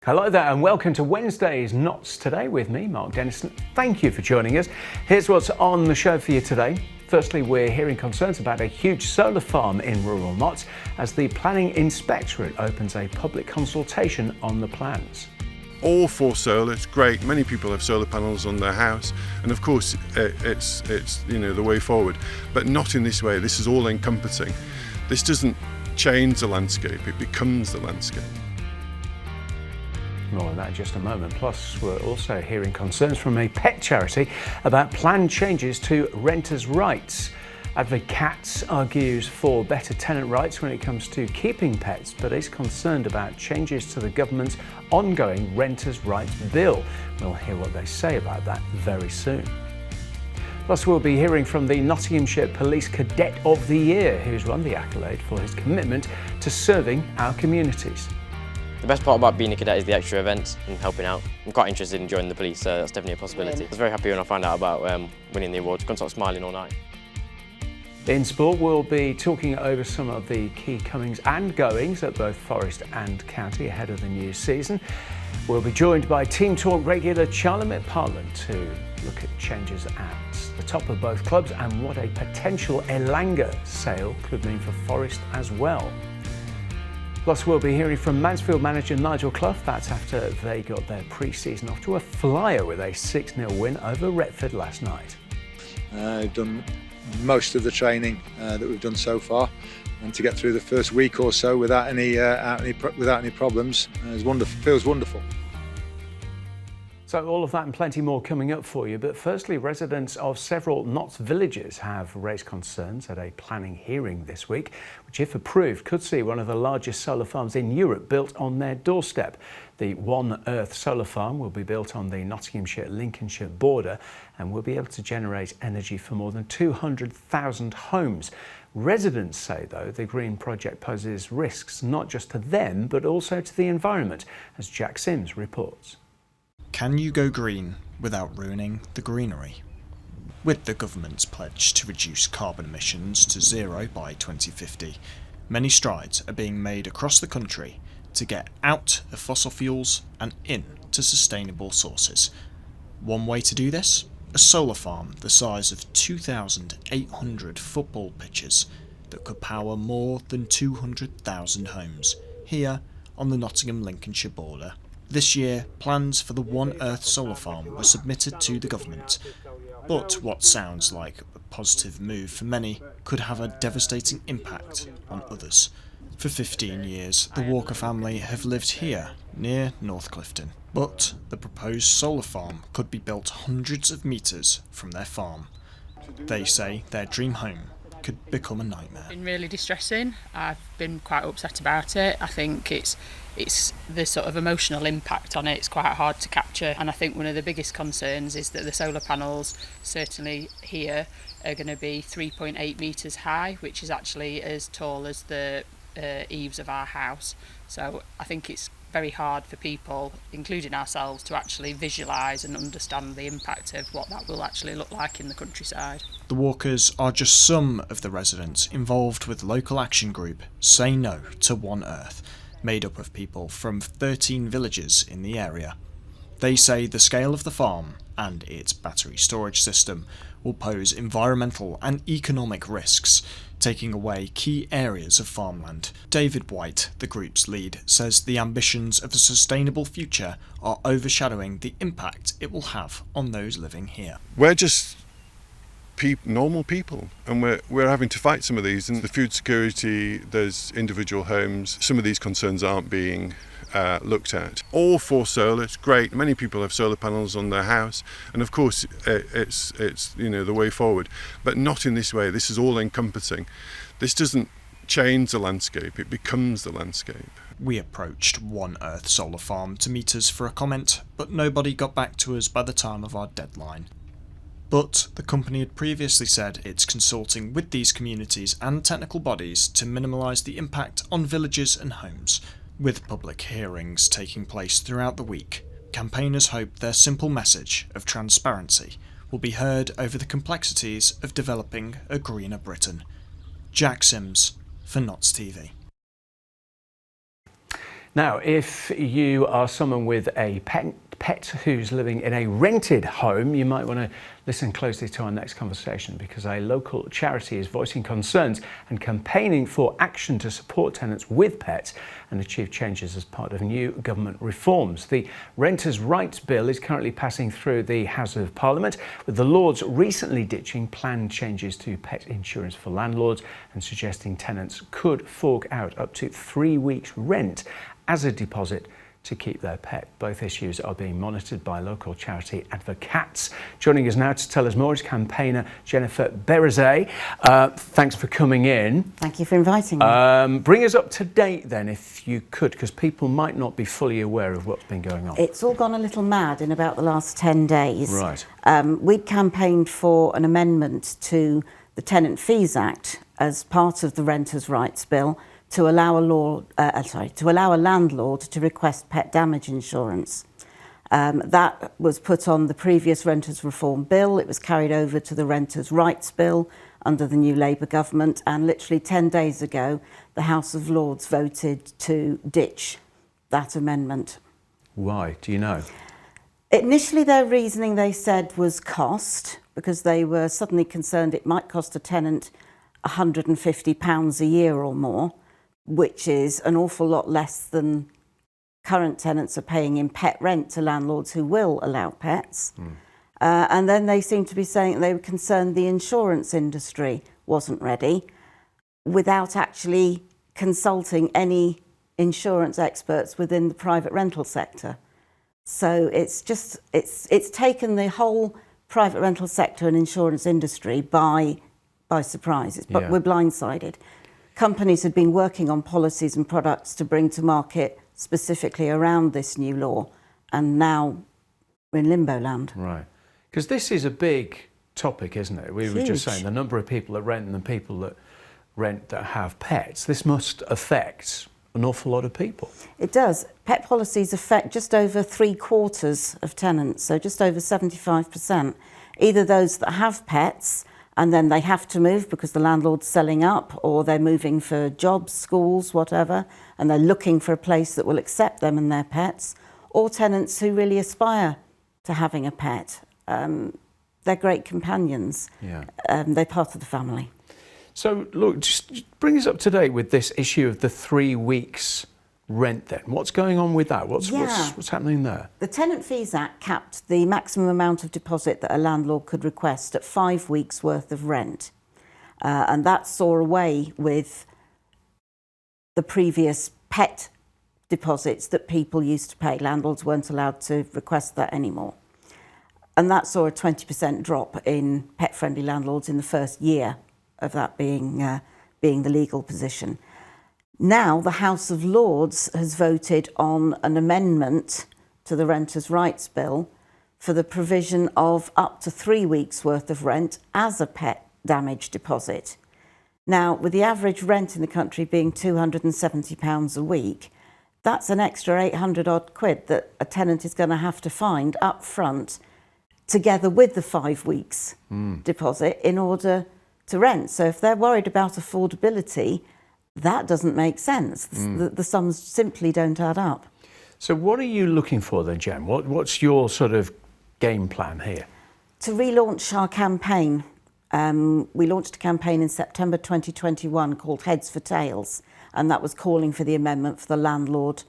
Hello there and welcome to Wednesday's Knots Today with me, Mark Dennison. Thank you for joining us. Here's what's on the show for you today. Firstly, we're hearing concerns about a huge solar farm in rural Knots as the Planning Inspectorate opens a public consultation on the plans. All for solar, it's great. Many people have solar panels on their house, and of course it's the way forward, but not in this way. This is all encompassing. This doesn't change the landscape, it becomes the landscape. More on that in just a moment. Plus, we're also hearing concerns from a pet charity about planned changes to renters' rights. Advocates argues for better tenant rights when it comes to keeping pets, but is concerned about changes to the government's ongoing renters' rights bill. We'll hear what they say about that very soon. Plus, we'll be hearing from the Nottinghamshire Police Cadet of the Year, who's won the accolade for his commitment to serving our communities. The best part about being a cadet is the extra events and helping out. I'm quite interested in joining the police, so that's definitely a possibility. I was very happy when I found out about winning the award. I couldn't stop smiling all night. In sport, we'll be talking over some of the key comings and goings at both Forest and County ahead of the new season. We'll be joined by Team Talk regular Charlie McPartland to look at changes at the top of both clubs and what a potential Elanga sale could mean for Forest as well. Plus, we'll be hearing from Mansfield manager Nigel Clough. That's after they got their pre-season off to a flyer with a 6-0 win over Retford last night. I've done most of the training that we've done so far, and to get through the first week or so without any problems is wonderful. Feels wonderful. So all of that and plenty more coming up for you. But firstly, residents of several Notts villages have raised concerns at a planning hearing this week, which if approved could see one of the largest solar farms in Europe built on their doorstep. The One Earth solar farm will be built on the Nottinghamshire-Lincolnshire border and will be able to generate energy for more than 200,000 homes. Residents say, though, the green project poses risks not just to them but also to the environment, as Jack Sims reports. Can you go green without ruining the greenery? With the government's pledge to reduce carbon emissions to zero by 2050, many strides are being made across the country to get out of fossil fuels and in to sustainable sources. One way to do this? A solar farm the size of 2,800 football pitches that could power more than 200,000 homes here on the Nottingham-Lincolnshire border. This year, plans for the One Earth solar farm were submitted to the government, but what sounds like a positive move for many could have a devastating impact on others. For 15 years, the Walker family have lived here, near North Clifton, but the proposed solar farm could be built hundreds of metres from their farm. They say their dream home could become a nightmare. It's been really distressing. I've been quite upset about it. I think it's the sort of emotional impact on it. It's quite hard to capture, and I think one of the biggest concerns is that the solar panels, certainly here, are going to be 3.8 metres high, which is actually as tall as the eaves of our house. So I think it's very hard for people, including ourselves, to actually visualise and understand the impact of what that will actually look like in the countryside. The Walkers are just some of the residents involved with local action group Say No to One Earth, made up of people from 13 villages in the area. They say the scale of the farm and its battery storage system will pose environmental and economic risks, taking away key areas of farmland. David White, the group's lead, says the ambitions of a sustainable future are overshadowing the impact it will have on those living here. We're just normal people, and we're having to fight some of these, and the food security, there's individual homes, some of these concerns aren't being looked at. All for solar, it's great. Many people have solar panels on their house, and of course it's the way forward, but not in this way. This is all encompassing. This doesn't change the landscape, it becomes the landscape. We approached One Earth solar farm to meet us for a comment, but nobody got back to us by the time of our deadline. But the company had previously said it's consulting with these communities and technical bodies to minimise the impact on villages and homes. With public hearings taking place throughout the week, campaigners hope their simple message of transparency will be heard over the complexities of developing a greener Britain. Jack Sims for Knots TV. Now, if you are someone with a pet who's living in a rented home, you might want to listen closely to our next conversation, because a local charity is voicing concerns and campaigning for action to support tenants with pets and achieve changes as part of new government reforms. The Renters' Rights Bill is currently passing through the House of Parliament, with the Lords recently ditching planned changes to pet insurance for landlords and suggesting tenants could fork out up to 3 weeks' rent as a deposit to keep their pet. Both issues are being monitored by local charity advocates. Joining us now to tell us more is campaigner Jennifer Berazet. Thanks for coming in. Thank you for inviting me. Bring us up to date then, if you could, because people might not be fully aware of what's been going on. It's all gone a little mad in about the last 10 days. Right. We'd campaigned for an amendment to the Tenant Fees Act as part of the Renters' Rights Bill to allow a landlord to request pet damage insurance. That was put on the previous Renters Reform Bill. It was carried over to the Renters' Rights Bill under the new Labour government, and literally 10 days ago, the House of Lords voted to ditch that amendment. Why? Do you know? Initially, their reasoning, they said, was cost, because they were suddenly concerned it might cost a tenant £150 a year or more, which is an awful lot less than current tenants are paying in pet rent to landlords who will allow pets. And then they seem to be saying they were concerned the insurance industry wasn't ready, without actually consulting any insurance experts within the private rental sector. So it's taken the whole private rental sector and insurance industry by surprise. But we're blindsided. Companies had been working on policies and products to bring to market specifically around this new law, and now we're in limbo land. Right. Because this is a big topic, isn't it? We were just Huge. saying the number of people that rent and the people that rent that have pets. This must affect an awful lot of people. It does. Pet policies affect just over 3/4 of tenants, so just over 75%. Either those that have pets and then they have to move because the landlord's selling up, or they're moving for jobs, schools, whatever, and they're looking for a place that will accept them and their pets, or tenants who really aspire to having a pet. They're great companions. Yeah. They're part of the family. So, look, just bring us up to date with this issue of the 3 weeks rent then. What's going on with that? What's happening there? The Tenant Fees Act capped the maximum amount of deposit that a landlord could request at 5 weeks' worth of rent. And that saw away with the previous pet deposits that people used to pay. Landlords weren't allowed to request that anymore. And that saw a 20% drop in pet-friendly landlords in the first year of that being the legal position. Now the House of Lords has voted on an amendment to the Renters' Rights Bill for the provision of up to 3 weeks' worth of rent as a pet damage deposit. Now, with the average rent in the country being £270 a week, that's an extra 800 odd quid that a tenant is going to have to find up front, together with the 5 weeks deposit, in order to rent. So if they're worried about affordability, that doesn't make sense. The sums simply don't add up. So what are you looking for then, Jen? What's your sort of game plan here? To relaunch our campaign, we launched a campaign in September 2021 called Heads for Tails, and that was calling for the amendment for the landlord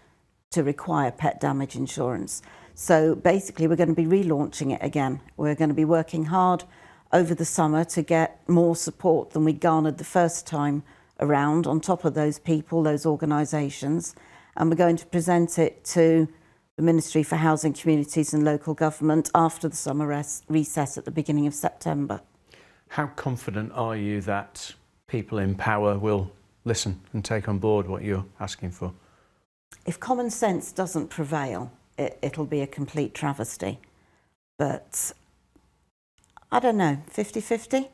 to require pet damage insurance. So basically we're going to be relaunching it again. We're going to be working hard over the summer to get more support than we garnered the first time around, on top of those people, those organisations, and we're going to present it to the Ministry for Housing, Communities and Local Government after the summer recess at the beginning of September. How confident are you that people in power will listen and take on board what you're asking for? If common sense doesn't prevail, it'll be a complete travesty. But I don't know, 50-50?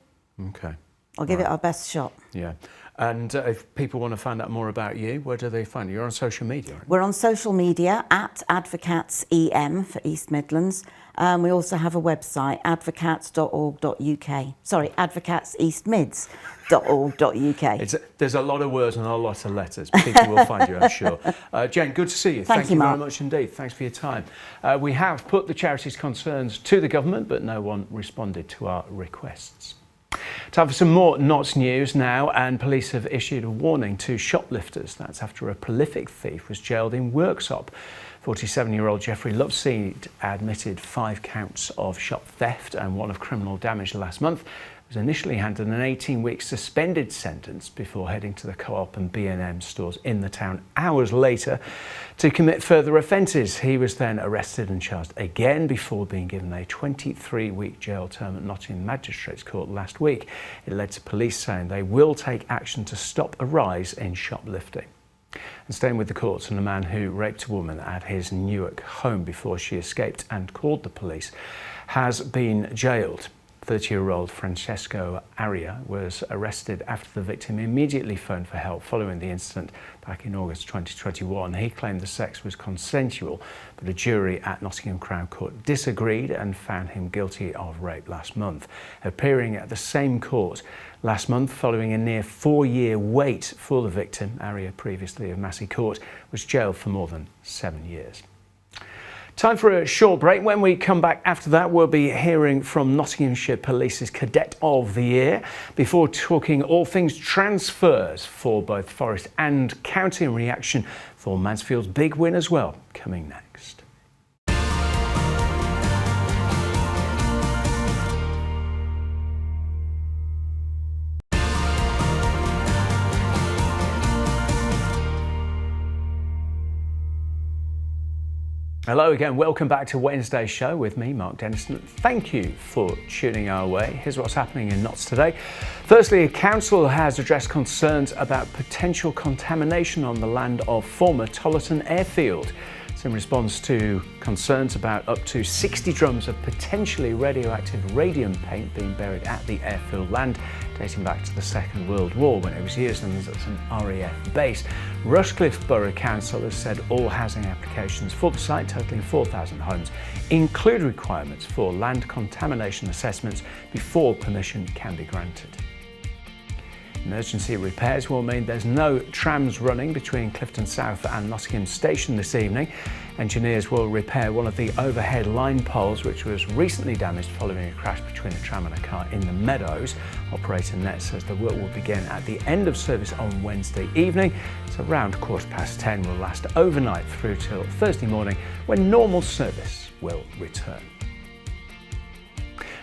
Okay. I'll give it our best shot. Yeah. And if people want to find out more about you, where do they find you? You're on social media, aren't you? We're on social media at AdvocatsEM for East Midlands. We also have a website, advocats.org.uk. Sorry, advocatseastmids.org.uk. There's a lot of words and a lot of letters. People will find you, I'm sure. Jen, good to see you. Thank you, very Mark. much indeed. Thanks for your time. We have put the charity's concerns to the government, but no one responded to our requests. Time for some more Notts news now, and police have issued a warning to shoplifters. That's after a prolific thief was jailed in Worksop. 47-year-old Jeffrey Loveseed admitted 5 counts of shop theft and 1 of criminal damage last month. He was initially handed an 18-week suspended sentence before heading to the Co-op and B&M stores in the town hours later to commit further offences. He was then arrested and charged again before being given a 23-week jail term at Nottingham Magistrates Court last week. It led to police saying they will take action to stop a rise in shoplifting. And staying with the courts, and a man who raped a woman at his Newark home before she escaped and called the police has been jailed. 30-year-old Francesco Aria was arrested after the victim immediately phoned for help following the incident back in August 2021. He claimed the sex was consensual, but a jury at Nottingham Crown Court disagreed and found him guilty of rape last month. Appearing at the same court last month following a near 4-year wait for the victim, Aria, previously of Massey Court, was jailed for more than 7 years. Time for a short break. When we come back after that, we'll be hearing from Nottinghamshire Police's Cadet of the Year before talking all things transfers for both Forest and County, in reaction for Mansfield's big win as well, coming next. Hello again, welcome back to Wednesday's show with me, Mark Dennison. Thank you for tuning our way. Here's what's happening in Notts today. Firstly, a council has addressed concerns about potential contamination on the land of former Tollerton airfield. It's in response to concerns about up to 60 drums of potentially radioactive radium paint being buried at the airfield land, dating back to the Second World War when it was used as an RAF base. Rushcliffe Borough Council has said all housing applications for the site, totaling 4,000 homes, include requirements for land contamination assessments before permission can be granted. Emergency repairs will mean there's no trams running between Clifton South and Nottingham Station this evening. Engineers will repair one of the overhead line poles which was recently damaged following a crash between a tram and a car in the Meadows. Operator Net says the work will begin at the end of service on Wednesday evening. It's around 10:15, will last overnight through till Thursday morning when normal service will return.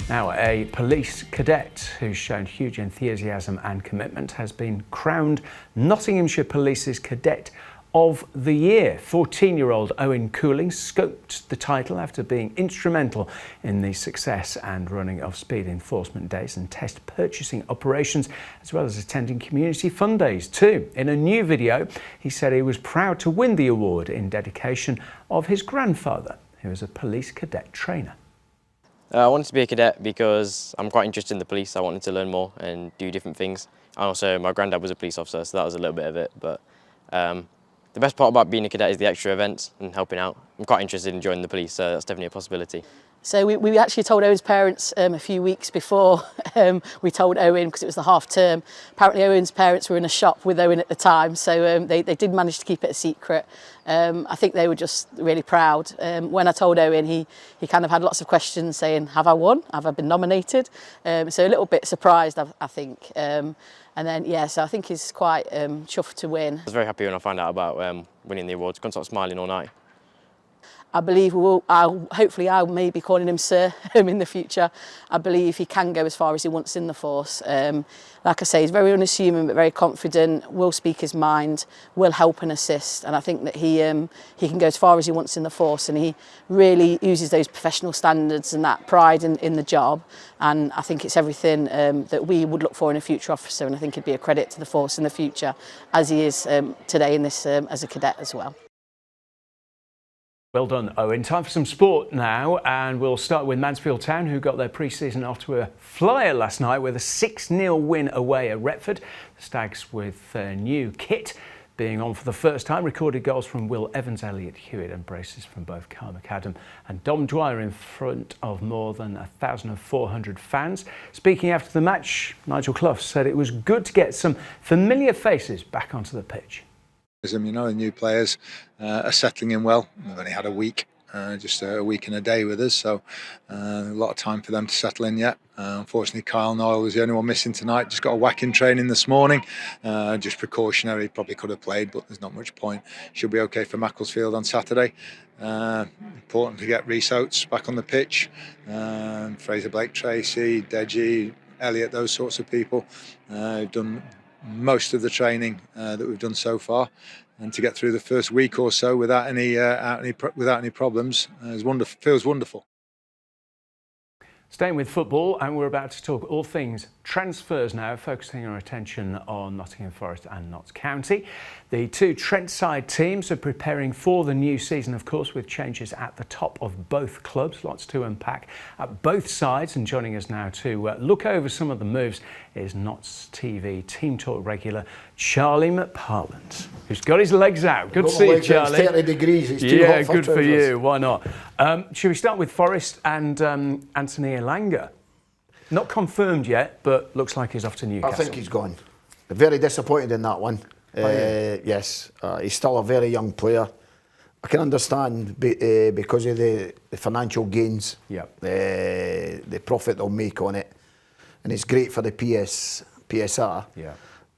Now, a police cadet who's shown huge enthusiasm and commitment has been crowned Nottinghamshire Police's Cadet of the Year. 14-year-old Owen Cooling scoped the title after being instrumental in the success and running of speed enforcement days and test purchasing operations, as well as attending community fun days too. In a new video, he said he was proud to win the award in dedication of his grandfather, who was a police cadet trainer. I wanted to be a cadet because I'm quite interested in the police. I wanted to learn more and do different things. And also, my granddad was a police officer, so that was a little bit of it. But the best part about being a cadet is the extra events and helping out. I'm quite interested in joining the police, so that's definitely a possibility. So we actually told Owen's parents a few weeks before we told Owen, because it was the half term. Apparently Owen's parents were in a shop with Owen at the time, so they did manage to keep it a secret. I think they were just really proud. When I told Owen, he kind of had lots of questions saying, have I won? Have I been nominated? So a little bit surprised, I think. And then, yeah, so I think he's quite chuffed to win. I was very happy when I found out about winning the awards. Couldn't stop smiling all night. I believe hopefully I may be calling him Sir in the future. I believe he can go as far as he wants in the force. Like I say, he's very unassuming but very confident, will speak his mind, will help and assist, and I think that he can go as far as he wants in the force, and he really uses those professional standards and that pride in the job, and I think it's everything that we would look for in a future officer, and I think he'd be a credit to the force in the future as he is today in this as a cadet as well. Well done, Owen. Time for some sport now, and we'll start with Mansfield Town, who got their pre-season off to a flyer last night with a 6-0 win away at Retford. The Stags, with their new kit, being on for the first time, recorded goals from Will Evans, Elliot Hewitt, and braces from both Carl McAdam and Dom Dwyer in front of more than 1,400 fans. Speaking after the match, Nigel Clough said it was good to get some familiar faces back onto the pitch. You know, the new players are settling in well. We've only had a week, just a week and a day with us, so a lot of time for them to settle in yet. Unfortunately, Kyle Noyle was the only one missing tonight. Just got a whack in training this morning, just precautionary. Probably could have played, but there's not much point. Should be okay for Macclesfield on Saturday. Important to get Rhys Oates back on the pitch. Fraser Blake Tracy, Deji, Elliot, those sorts of people who've done most of the training that we've done so far, and to get through the first week or so without any problems is wonderful. Feels wonderful. Staying with football, and we're about to talk all things transfers now, focusing our attention on Nottingham Forest and Notts County. The two Trentside teams are preparing for the new season, of course, with changes at the top of both clubs. Lots to unpack at both sides, and joining us now to look over some of the moves is Notts TV Team Talk regular Charlie McParland, who's got his legs out. Good to see you, Charlie. It's 30 degrees. It's too yeah, hot for good for trousers. you. Why not? Should we start with Forest and Anthony Elanga? Not confirmed yet, but looks like he's off to Newcastle. I think he's gone. Very disappointed in that one. Yes, he's still a very young player. I can understand because of the financial gains, the profit they'll make on it, and it's great for the PSR. Yeah.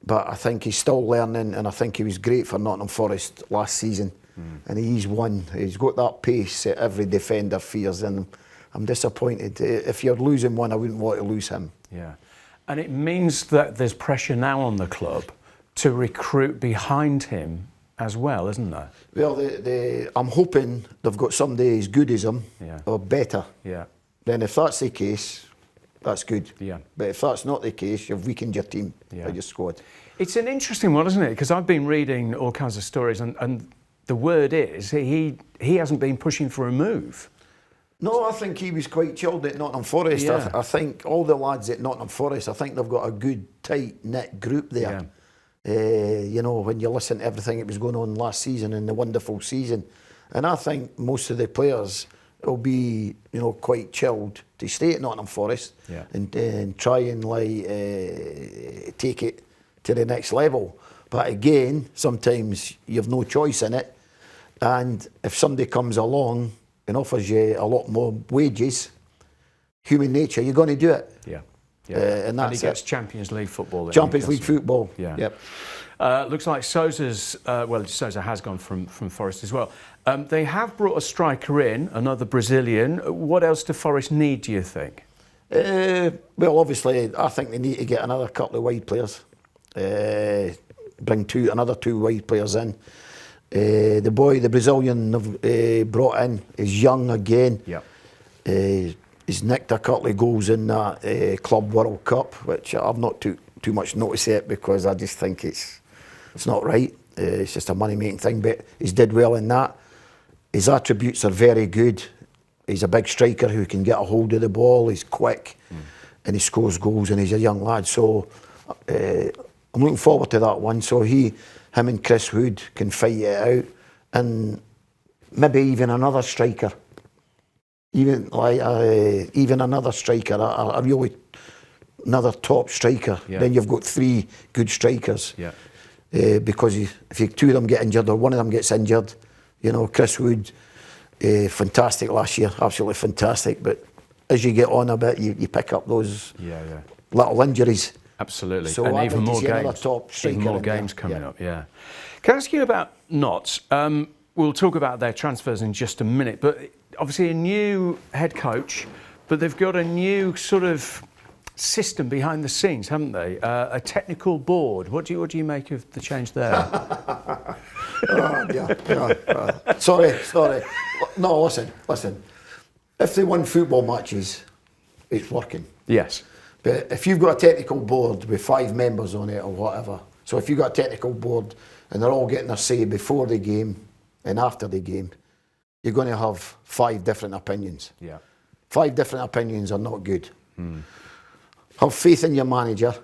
But I think he's still learning, and I think he was great for Nottingham Forest last season. And he's won. He's got that pace that every defender fears, and I'm disappointed. If you're losing one, I wouldn't want to lose him. Yeah, and it means that there's pressure now on the club to recruit behind him as well, isn't there? Well, I'm hoping they've got somebody as good as him, or better. Yeah. Then if that's the case, that's good. Yeah. But if that's not the case, you've weakened your team or your squad. It's an interesting one, isn't it? Because I've been reading all kinds of stories, and the word is he hasn't been pushing for a move. No, I think he was quite chilled at Nottingham Forest. Yeah. I think all the lads at Nottingham Forest, I think they've got a good, tight-knit group there. You know, when you listen to everything that was going on last season and the wonderful season. And I think most of the players will be, you know, quite chilled to stay at Nottingham Forest and try and take it to the next level. But again, sometimes you've no choice in it. And if somebody comes along and offers you a lot more wages, human nature, you're going to do it. Yeah. And that's he gets Champions League football. Champions League football. Yeah. Yep. Looks like Sousa has gone from Forest as well. They have brought a striker in, another Brazilian. What else do Forest need, do you think? Well, obviously, I think they need to get another couple of wide players. Bring another two wide players in. The Brazilian they've brought in is young again. Yep. He's nicked a couple of goals in that Club World Cup, which I've not too much notice yet because I just think it's not right. It's just a money-making thing, but he's did well in that. His attributes are very good. He's a big striker who can get a hold of the ball. He's quick, and he scores goals, and he's a young lad. So I'm looking forward to that one. So him and Chris Wood can fight it out, and maybe even another striker. Even another striker, a really another top striker. Yeah. Then you've got three good strikers. Yeah. Because if two of them get injured or one of them gets injured, you know, Chris Wood, fantastic last year, absolutely fantastic. But as you get on a bit, you pick up those little injuries. Absolutely, So and I even think more you see another games. top striker Even more in there. games coming up. Yeah. Can I ask you about Notts? We'll talk about their transfers in just a minute, but obviously a new head coach, but they've got a new sort of system behind the scenes, haven't they? A technical board. What do you make of the change there? Sorry. No, listen. If they win football matches, it's working. Yes. But if you've got a technical board with 5 members on it or whatever, so if you've got a technical board and they're all getting their say before the game and after the game, you're going to have 5 different opinions. Yeah. 5 different opinions are not good. Have faith in your manager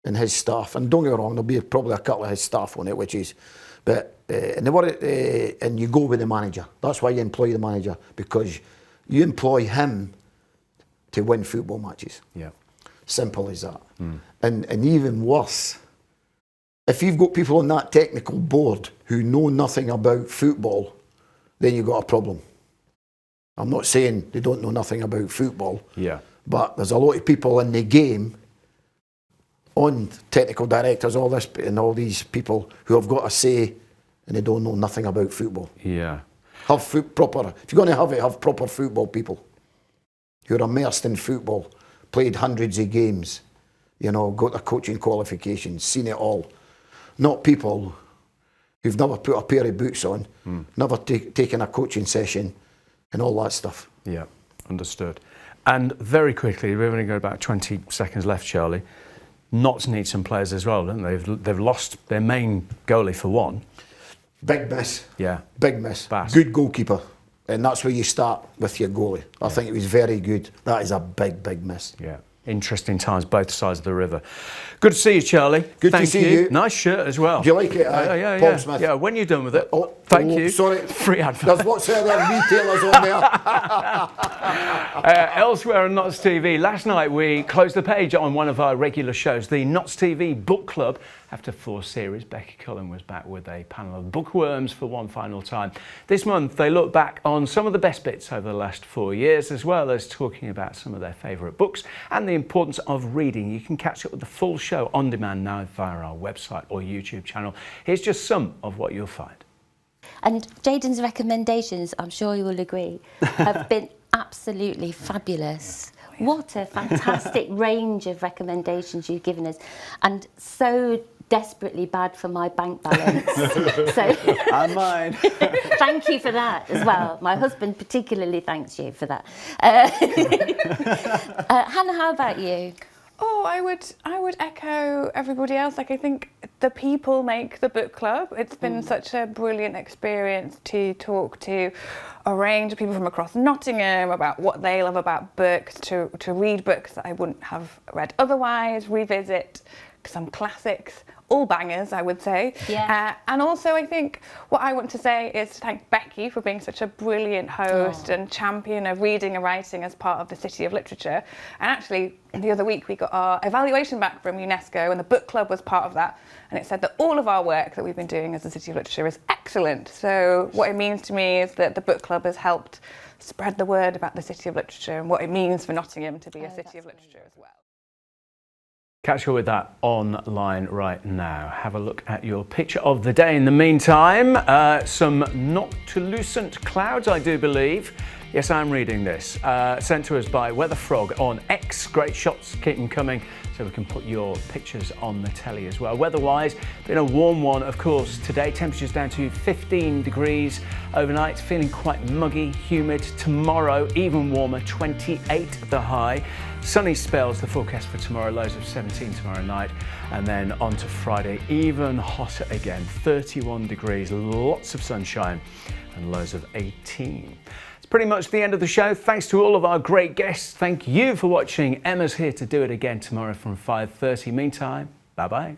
and his staff. And don't get me wrong, there'll be probably a couple of his staff on it, which is, but and you go with the manager. That's why you employ the manager, because you employ him to win football matches. Yeah. Simple as that. And even worse, if you've got people on that technical board who know nothing about football, then you've got a problem. I'm not saying they don't know nothing about football, but there's a lot of people in the game, on technical directors, all this, and all these people who have got a say, and they don't know nothing about football. Yeah. Have proper, if you're going to have it, have proper football people who are immersed in football, played hundreds of games, you know, got their coaching qualifications, seen it all. Not people who've never put a pair of boots on, never taken a coaching session, and all that stuff. Yeah, understood. And very quickly, we've only got about 20 seconds left, Charlie. Notts need some players as well, don't they? They've lost their main goalie for one. Big miss. Yeah. Big miss. Bass. Good goalkeeper. And that's where you start with your goalie. I think it was very good. That is a big, big miss. Yeah. Interesting times, both sides of the river. Good to see you, Charlie. Good to see you. Nice shirt as well. Do you like it? Yeah. Paul Smith. Yeah, when you're done with it. Thank you. Sorry. Free advert. There's lots of other retailers on there. Elsewhere on Notts TV, last night we closed the page on one of our regular shows, the Notts TV Book Club. After 4 series, Becky Cullen was back with a panel of bookworms for one final time. This month, they look back on some of the best bits over the last 4 years, as well as talking about some of their favourite books and the importance of reading. You can catch up with the full show on demand now via our website or YouTube channel. Here's just some of what you'll find. And Jayden's recommendations, I'm sure you will agree, have been absolutely fabulous. What a fantastic range of recommendations you've given us, and so desperately bad for my bank balance. So, and mine. Thank you for that as well. My husband particularly thanks you for that. Hannah, how about you? Oh, I would echo everybody else. Like, I think the people make the book club. It's been such a brilliant experience to talk to a range of people from across Nottingham about what they love about books, to read books that I wouldn't have read otherwise, revisit some classics, all bangers, I would say. Yeah. And also, I think what I want to say is to thank Becky for being such a brilliant host and champion of reading and writing as part of the City of Literature. And actually, the other week we got our evaluation back from UNESCO, and the book club was part of that. And it said that all of our work that we've been doing as the City of Literature is excellent. So what it means to me is that the book club has helped spread the word about the City of Literature and what it means for Nottingham to be a City of Literature as well. Catch you with that online right now. Have a look at your picture of the day in the meantime. Some noctilucent clouds, I do believe. Yes, I'm reading this. Sent to us by Weatherfrog on X. Great shots, keep them coming so we can put your pictures on the telly as well. Weather-wise, been a warm one, of course. Today, temperatures down to 15 degrees overnight, feeling quite muggy, humid. Tomorrow, even warmer, 28 the high. Sunny spells, the forecast for tomorrow, lows of 17 tomorrow night, and then on to Friday, even hotter again, 31 degrees, lots of sunshine, and lows of 18. It's pretty much the end of the show. Thanks to all of our great guests. Thank you for watching. Emma's here to do it again tomorrow from 5:30. Meantime, bye-bye.